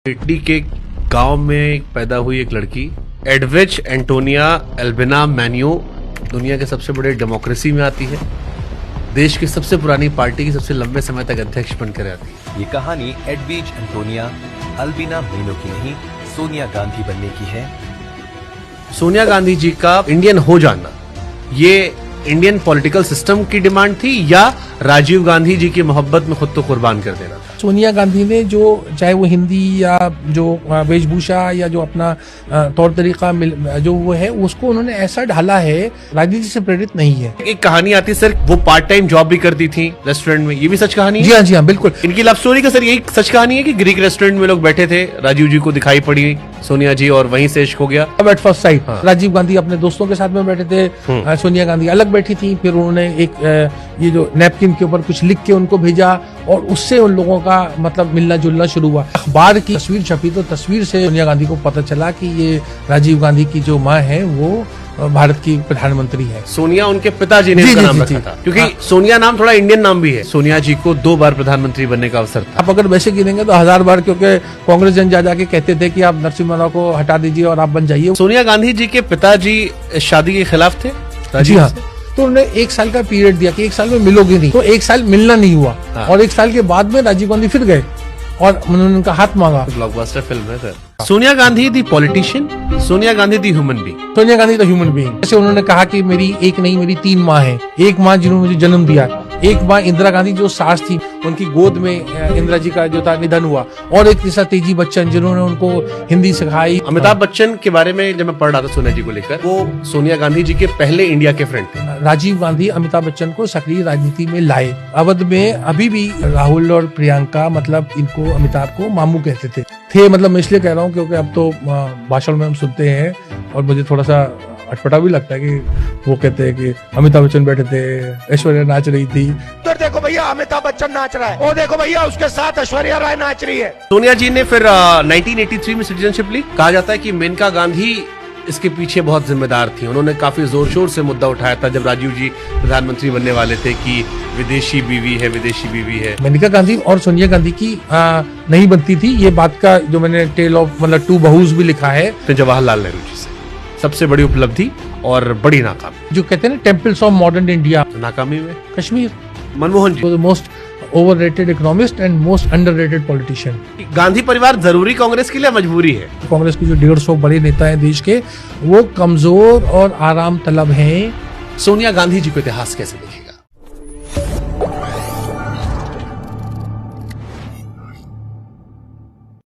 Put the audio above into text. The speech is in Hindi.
इटली के गांव में पैदा हुई एक लड़की एडविज एंटोनिया एल्बिना मैन्यो दुनिया के सबसे बड़े डेमोक्रेसी में आती है। देश की सबसे पुरानी पार्टी की सबसे लंबे समय तक अध्यक्ष बनकर आती है। ये कहानी एडविज एंटोनिया एल्बिना मैन्यो की नहीं, सोनिया गांधी बनने की है। सोनिया गांधी जी का इंडियन हो जाना ये इंडियन पॉलिटिकल सिस्टम की डिमांड थी या राजीव गांधी जी की मोहब्बत में खुद को कुर्बान कर देना था? सोनिया गांधी ने जो चाहे वो हिंदी या जो वेशभूषा या जो अपना तौर तरीका जो वो है उसको उन्होंने ऐसा ढाला है, राजनीति से प्रेरित नहीं है। एक कहानी आती सर, वो पार्ट टाइम जॉब भी करती थी रेस्टोरेंट में, ये भी सच कहानी है? जी हाँ बिल्कुल। इनकी लव स्टोरी का सर यही सच कहानी है कि ग्रीक रेस्टोरेंट में लोग बैठे थे, राजीव जी को दिखाई पड़ी सोनिया जी और वहीं से इश्क हो गया। अब at first sight Rajiv Gandhi अपने दोस्तों के साथ में बैठे थे, सोनिया गांधी अलग बैठी थी। फिर उन्होंने एक ये जो नैपकिन के ऊपर कुछ लिख के उनको भेजा और उससे उन लोगों का मतलब मिलना जुलना शुरू हुआ। अखबार की तस्वीर छपी तो तस्वीर से सोनिया गांधी को पता चला कि ये राजीव गांधी की जो माँ है वो भारत की प्रधानमंत्री है। सोनिया उनके पिताजी ने इसका नाम रखा था क्योंकि सोनिया नाम थोड़ा इंडियन नाम भी है। सोनिया जी को 2 बार प्रधानमंत्री बनने का अवसर था। आप अगर वैसे गिनेंगे तो 1000 बार, क्योंकि कांग्रेस जन जा के कहते थे कि आप नरसिम्हा राव को हटा दीजिए और आप बन जाइए। सोनिया गांधी जी के पिताजी शादी के खिलाफ थे? जी हाँ, तो उन्होंने 1 साल का पीरियड दिया कि 1 साल में मिलोगे नहीं, तो 1 साल मिलना नहीं हुआ। और 1 साल के बाद में राजीव गांधी फिर गए और उन्होंने उनका हाथ मांगा। ब्लॉकबस्टर फिल्म है सर। सोनिया गांधी दी पॉलिटिशियन, सोनिया गांधी दी ह्यूमन बीइंग। सोनिया गांधी तो ह्यूमन बीइंग। जैसे उन्होंने कहा कि मेरी एक नहीं मेरी 3 माँ है। एक माँ जिन्होंने मुझे जन्म दिया, एक माँ इंदिरा गांधी जो सास थी, उनकी गोद में इंदिरा जी का जो था निधन हुआ, और एक तीसरा तेजी बच्चन जिन्होंने उनको हिंदी सिखाई। अमिताभ बच्चन के बारे में जब मैं पढ़ रहा था सोनिया जी को लेकर, वो सोनिया गांधी जी के पहले इंडिया के फ्रेंड थे। राजीव गांधी अमिताभ बच्चन को सक्रिय राजनीति में लाए। अवध में अभी भी राहुल और प्रियंका मतलब इनको अमिताभ को मामू कहते थे। मतलब मैं इसलिए कह रहा हूँ क्योंकि अब तो भाषण में हम सुनते हैं और मुझे थोड़ा सा अटपटा भी लगता है कि वो कहते हैं कि अमिताभ बच्चन बैठे थे, ऐश्वर्या नाच रही थी। तो देखो भैया अमिताभ बच्चन नाच रहा है, वो देखो भैया उसके साथ ऐश्वर्या राय नाच रही है। सोनिया जी ने फिर 1983 में सिटीजनशिप ली। कहा जाता है कि मेनका गांधी इसके पीछे बहुत जिम्मेदार थी। उन्होंने काफी जोर शोर से मुद्दा उठाया था जब राजीव जी प्रधानमंत्री बनने वाले थे कि विदेशी बीवी है, विदेशी बीवी है। मेनका गांधी और सोनिया गांधी की नहीं बनती थी। ये बात का जो मैंने टेल ऑफ मतलब 2 बहूज भी लिखा है। तो जवाहरलाल नेहरू जी से सबसे बड़ी उपलब्धि और बड़ी नाकामी, जो कहते हैं ना टेम्पल्स ऑफ मॉडर्न इंडिया, नाकामी में Kashmir. Manmohan ji most overrated economist and most underrated politician. Gandhi परिवार जरूरी कांग्रेस के लिए मजबूरी है? कांग्रेस के जो 150 बड़े नेता हैं देश के, वो कमजोर और आराम तलब हैं। सोनिया गांधी जी को इतिहास कैसे देखें?